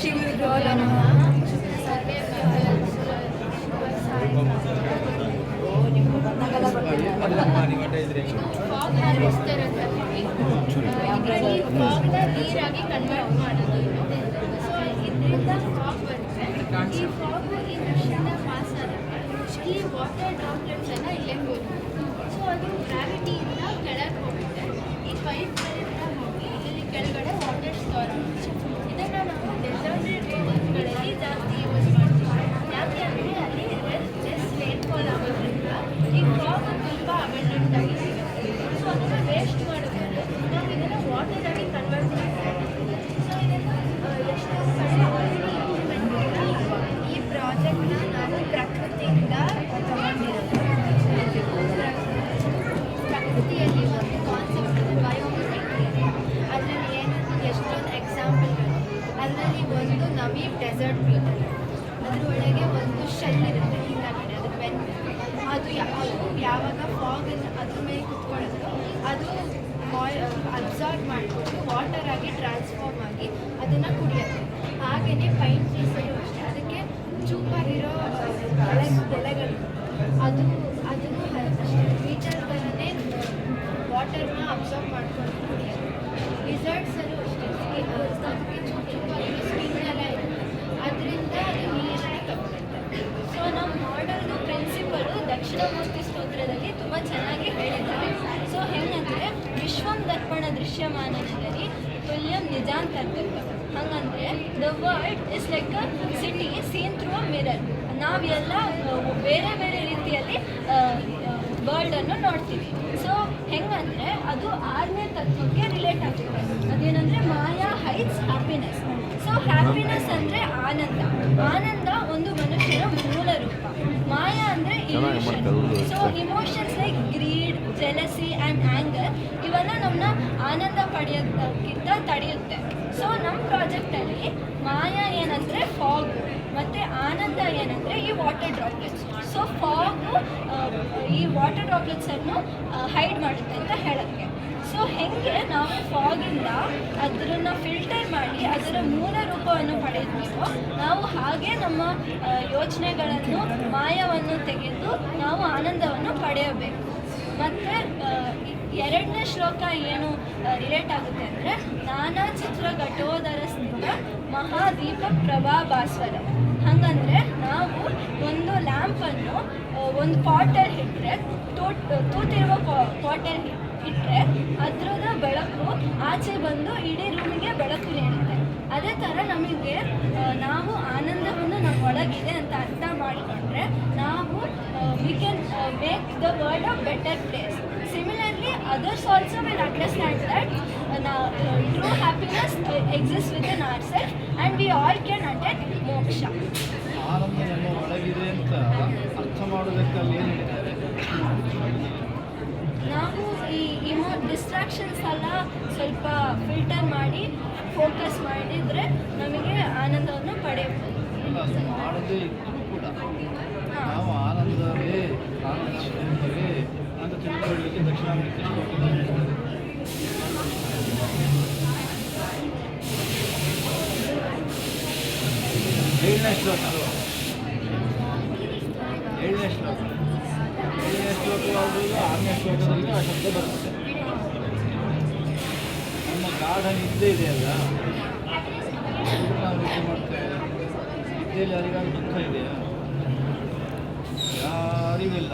ಶಿವಗುರುभ್ಯೋ ನಮಃ. ಸರ್ವೇ fog harvester ಅಂತ ಇದರಲ್ಲಿ ಫಾಗ್ನ ನೀರಾಗಿ ಕನ್ವರ್ಟ್ ಮಾಡೋದು. ಸೊ ಇದರಿಂದ ಫಾಗ್ ಬರುತ್ತೆ. ಈ ಫಾಗ್ ಈ ದೃಶ್ಯನ ಪಾಸ್ ಆದಾಗ ಈ ವಾಟರ್ ಡ್ರಾಪ್ಲೆಟ್ಸ್ ಎಲ್ಲ ಇಲ್ಲೇ ಹೋಗುತ್ತೆ. ಸೊ ಅದು ಗ್ರಾವಿಟಿಯಿಂದ ಕೆಳಗೆ ಹೋಗುತ್ತೆ. ಈ ಪೈಪ್ಗಳಿಂದ ಹೋಗಿ ಇಲ್ಲಿ ಕೆಳಗಡೆ ವಾಟರ್ ಸ್ಟೋರ್ ಆಗುತ್ತೆ. ಇದನ್ನು ನಾವು ಡೆಸರ್ಟೆಡ್ ಏರಿಯಾಗಳಲ್ಲಿ ಜಾಸ್ತಿ ಯೂಸ್ ಮಾಡ್ತೀವಿ. ಯಾಕೆ ಅಂದರೆ ಅಲ್ಲಿ ಲೆಸ್ ರೇನ್ಫಾಲ್ ಆಗೋದ್ರಿಂದ ಈ ಫಾಗ್ ತುಂಬ ಅಬಂಡೆಂಟ್ ಆಗಿ ಸಿಗುತ್ತೆ. ಸೊ ಅದನ್ನು ವೇಸ್ಟ್ ಮಾಡೋದ್ರಿಂದ ನಾವು ಇದನ್ನು ವಾಟರ್ ಆಗಿ ಕನ್ವರ್ಟ್ ಮಾಡ್ತೀವಿ. ಸೊ ಇದನ್ನು ಎಷ್ಟೋ ಕಡೆ ಆಲ್ರೆಡಿ ಇಂಪ್ಲಿಮೆಂಟ್ ಮಾಡಿಲ್ಲ. ಈ ಪ್ರಾಜೆಕ್ಟ್ನ ನಾನು ಪ್ರಕೃತಿಯಿಂದ ತಗೊಂಡಿರೋದು. ಪ್ರಕೃತಿಯಲ್ಲಿ ಒಂದು ಕಾನ್ಸೆಪ್ಟ್ ಇದೆ ಬಯೋಮಿಮಿಕ್ರಿ. ಅದರಲ್ಲಿ ಏನು ಎಷ್ಟೊಂದು ಎಕ್ಸಾಂಪಲ್ಗಳು. ಅದರಲ್ಲಿ ಒಂದು ನವೀಬ್ ಡೆಸರ್ಟ್ ಬೀಟಲ್, ಅದರೊಳಗೆ ಒಂದು ಶೆಲ್ ಇರುತ್ತೆ ಹಿಂದಗಡೆ, ಅದು ಬೆನ್. ಅದು ಯಾವಾಗ ಫಾಗ್ ಅದ್ರ ಮೇಲೆ ಕುತ್ಕೊಳ್ಳೋದು ಅದು ಅಬ್ಸಾರ್ಬ್ ಮಾಡಿಕೊಂಡು ವಾಟರ್ ಆಗಿ ಟ್ರಾನ್ಸ್ಫಾರ್ಮ್ ಆಗಿ ಅದನ್ನು ಕುಡಿಯುತ್ತೆ. ಹಾಗೆಯೇ ಪೈನ್ ಟ್ರೀಸಲ್ಲೂ ಅಷ್ಟೇ, ಅದಕ್ಕೆ ಚೂಪಾಗಿರೋ ಎಲೆಗಳು ಅದು ಅದನ್ನು ಅಷ್ಟೇ ಬೀಟಲ್ ಥರನೇ ವಾಟರ್ನ ಅಬ್ಸಾರ್ಬ್ ಮಾಡ್ಕೊಂಡು ಕುಡಿಯೋದು. ಲಿಸರ್ಡ್ಸಲ್ಲೂ ಅಷ್ಟೇ, ಅದಕ್ಕೆ ಚೂಪಾಗಿರೋ ಸ್ಕಿನ್ ಎಲ್ಲ ಇರುತ್ತೆ, ಅದರಿಂದ ಅದು ನೀರನ್ನು ತಗೊಳುತ್ತೆ. ಸೊ ನಮ್ಮ ಮಾಡಲ್ದು ಪ್ರಿನ್ಸಿಪಲು ದಕ್ಷಿಣಾಮೂರ್ತಿ ಸ್ತೋತ್ರದಲ್ಲಿ ತುಂಬ ಚೆನ್ನಾಗಿ ಹೇಳಿದ್ದಾರೆ. ಸೊ ಹೆಂಗಂದರೆ ವಿಶ್ವಂ ದರ್ಪಣ ದೃಶ್ಯಮಾನದಲ್ಲಿ ತುಲ್ಯಂ ನಿಜಾಂತರ್ಗತ. ಹಂಗಂದರೆ the world is like a city seen through a mirror. ನಾವೆಲ್ಲ ಬೇರೆ ಬೇರೆ ರೀತಿಯಲ್ಲಿ ವರ್ಲ್ಡನ್ನು ನೋಡ್ತೀವಿ. ಸೊ ಹೆಂಗಂದರೆ ಅದು 6ನೇ ತತ್ವಕ್ಕೆ ರಿಲೇಟ್ ಆಗ್ತದೆ. ಅದೇನೆಂದರೆ maya hides happiness. So happiness ಅಂದರೆ ಆನಂದ. ಆನಂದ ಒಂದು ಮನುಷ್ಯನ ಮೂಲ ರೂಪ. ಮಾಯಾ ಅಂದರೆ emotion. So emotions like greed, jealousy and anger ಇವೆಲ್ಲ ನಮ್ಮನ್ನ ಆನಂದ ಪಡೆಯೋದಕ್ಕಿಂತ ತಡೆಯುತ್ತೆ. ಸೊ ನಮ್ಮ ಪ್ರಾಜೆಕ್ಟಲ್ಲಿ ಮಾಯಾ ಏನಂದರೆ ಫಾಗು ಮತ್ತು ಆನಂದ ಏನಂದರೆ ಈ ವಾಟರ್ ಡ್ರಾಪ್ಲೆಟ್ಸ್. ಸೊ ಫಾಗು ಈ ವಾಟರ್ ಡ್ರಾಪ್ಲೆಟ್ಸನ್ನು ಹೈಡ್ ಮಾಡುತ್ತೆ ಅಂತ ಹೇಳೋಕ್ಕೆ. ಸೊ ಹೇಗೆ ನಾವು ಫಾಗಿಂದ ಅದನ್ನು ಫಿಲ್ಟರ್ ಮಾಡಿ ಅದರ ಮೂಲ ರೂಪವನ್ನು ಪಡೆಯುತ್ತೀವೋ ನಾವು ಹಾಗೆ ನಮ್ಮ ಯೋಚನೆಗಳನ್ನು ಮಾಯವನ್ನು ತೆಗೆದು ನಾವು ಆನಂದವನ್ನು ಪಡೆಯಬೇಕು. ಮತ್ತು 2ನೇ ಶ್ಲೋಕ ಏನು ರಿಲೇಟ್ ಆಗುತ್ತೆ ಅಂದರೆ ನಾನಾ ಚಿತ್ರ ಘಟೋದರ ಸ್ಥಿತ ಮಹಾದೀಪ ಪ್ರಭಾಭಾಸ್ವರ. ಹಾಗಂದರೆ ನಾವು ಒಂದು ಲ್ಯಾಂಪನ್ನು ಒಂದು ಪಾಟಲ್ಲಿ ಇಟ್ಟರೆ ತೂತಿರುವ ಪಾಟಲ್ಲಿ ಇಟ್ಟರೆ ಅದರದ ಬೆಳಕು ಆಚೆ ಬಂದು ಇಡೀ ರೂಮಿಗೆ ಬೆಳಕು ನೀಡುತ್ತೆ. ಅದೇ ಥರ ನಮಗೆ ನಾವು ಆನಂದವನ್ನು ನಮ್ಮ ಒಳಗಿದೆ ಅಂತ ಅರ್ಥ ಮಾಡಿಕೊಂಡ್ರೆ ನಾವು we can make the world a better place. Similarly, others also will understand that true happiness exists within ourselves and we all can attain moksha. ಆನಂದ ನಮ್ಮ ಒಳಗಿದೆ ಅಂತ ಅರ್ಥ ಮಾಡೋದಕ್ಕೆ ಅಲ್ಲಿ ಏನು ಹೇಳಿದ್ದಾರೆ? ನಾವು ಈ ಡಿಸ್ಟ್ರಾಕ್ಷನ್ಸ್ ಎಲ್ಲ ಸ್ವಲ್ಪ ಫಿಲ್ಟರ್ ಮಾಡಿ ಫೋಕಸ್ ಮಾಡಿದರೆ ನಮಗೆ ಆನಂದವನ್ನು ಪಡೆಯಬಹುದು. ಅದು ಮಾಡದೇ ಇದ್ದರೂ ಕೂಡ ನಾವು ಆನಂದವೇ ಆನಂದ ಸ್ವರೂಪವೇ ಅಂತ ತಿಳ್ಕೊಳ್ಳಲಿಕ್ಕೆ ದಕ್ಷಿಣಾಮೂರ್ತಿ ಏಳನೇ ಶ್ಲೋಕ 6ನೇ ಶ್ಲೋಕದಲ್ಲಿ ಆ ಶಬ್ದ ಬರುತ್ತೆ. ನಮ್ಮ ಗಾಢ ನಿದ್ದೆ ಇದೆಯಲ್ಲ, ನಾವು ನಿದ್ದೆ ಮಾಡ್ತೇವೆ. ನಿದ್ದೆಯಲ್ಲಿ ಯಾರಿಗಾದ್ರೂ ದುಃಖ ಇದೆಯಾ? ಯಾರಿಗೂ ಇಲ್ಲ.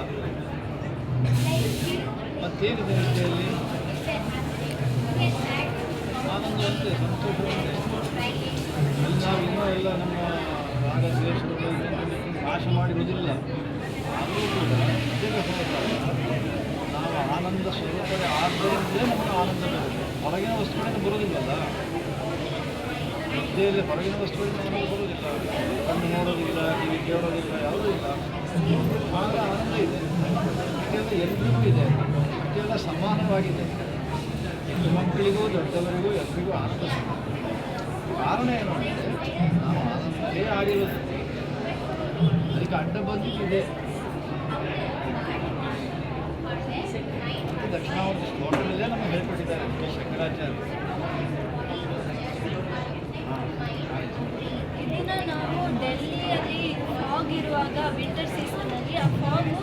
ಮತ್ತೇನಿದೆ ನಿದ್ದೆಯಲ್ಲಿ? ಆನಂದ ಅಂತೆ, ಸಂತೋಷವಂತೆ. ಅಲ್ಲಿ ನಾವು ಇನ್ನೂ ಎಲ್ಲ ನಮ್ಮ ರಾಗ ದ್ವೇಷಗಳು ನಾಶ ಮಾಡಿರುವುದಿಲ್ಲ. ಆದರೂ ಕೂಡ ನಿದ್ದೆಗೆ ಹೋದಾಗ ನಾವು ಆನಂದ ಸ್ವರೂಪವೇ ಆದ್ದರಿಂದಲೇ ನಮಗೆ ಆನಂದ ಬರುತ್ತೆ. ಹೊರಗಿನ ವಸ್ತುಗಳಿಂದ ಬರೋದಿಲ್ಲಲ್ಲ. ನಿದ್ದೆಯಲ್ಲಿ ಹೊರಗಿನ ವಸ್ತುಗಳಿಂದ ನಮಗೆ ಬರೋದಿಲ್ಲ. ಕಣ್ಣು ನೋಡೋದಿಲ್ಲ, ಕಿವಿ ಕೇಳೋದಿಲ್ಲ, ಯಾವುದೂ ಇಲ್ಲ. ಆಗ ಆನಂದ ಇದೆ. ಇದೆಲ್ಲ ಎಲ್ರಿಗೂ ಇದೆ. ಇದೆಲ್ಲ ಸಮಾನವಾಗಿದೆ. ಹೆಣ್ಣು ಮಕ್ಕಳಿಗೂ ದೊಡ್ಡವರಿಗೂ ಎಲ್ರಿಗೂ ಆನಂದ ಸಿಗುತ್ತೆ. ಕಾರಣ ಏನು ಅಂದರೆ ನಾವು ಆನಂದವೇ ಆಗಿರೋದು. ಅದಕ್ಕೆ ಅಡ್ಡ ಬಂದಿದೆ. ದಕ್ಷಿಣಾಮೂರ್ತಿ ಶ್ಲೋಕದಲ್ಲೇ ನಮಗೆ ಹೇಳ್ಕೊಟ್ಟಿದ್ದಾರೆ ಶಂಕರಾಚಾರ್ಯ. ಇವಾಗ ವಿಂಟರ್ ಸೀಸನಲ್ಲಿ ಆ ಫಾರ್ಮ್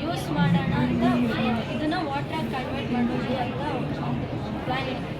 ಯೂಸ್ ಮಾಡೋಣ ಅಂತ ಇದನ್ನು ವಾಟ್ರಾಗಿ ಕನ್ವರ್ಟ್ ಮಾಡೋದು ಅಂತ ಪ್ಲ್ಯಾನ್ ಇದೆ.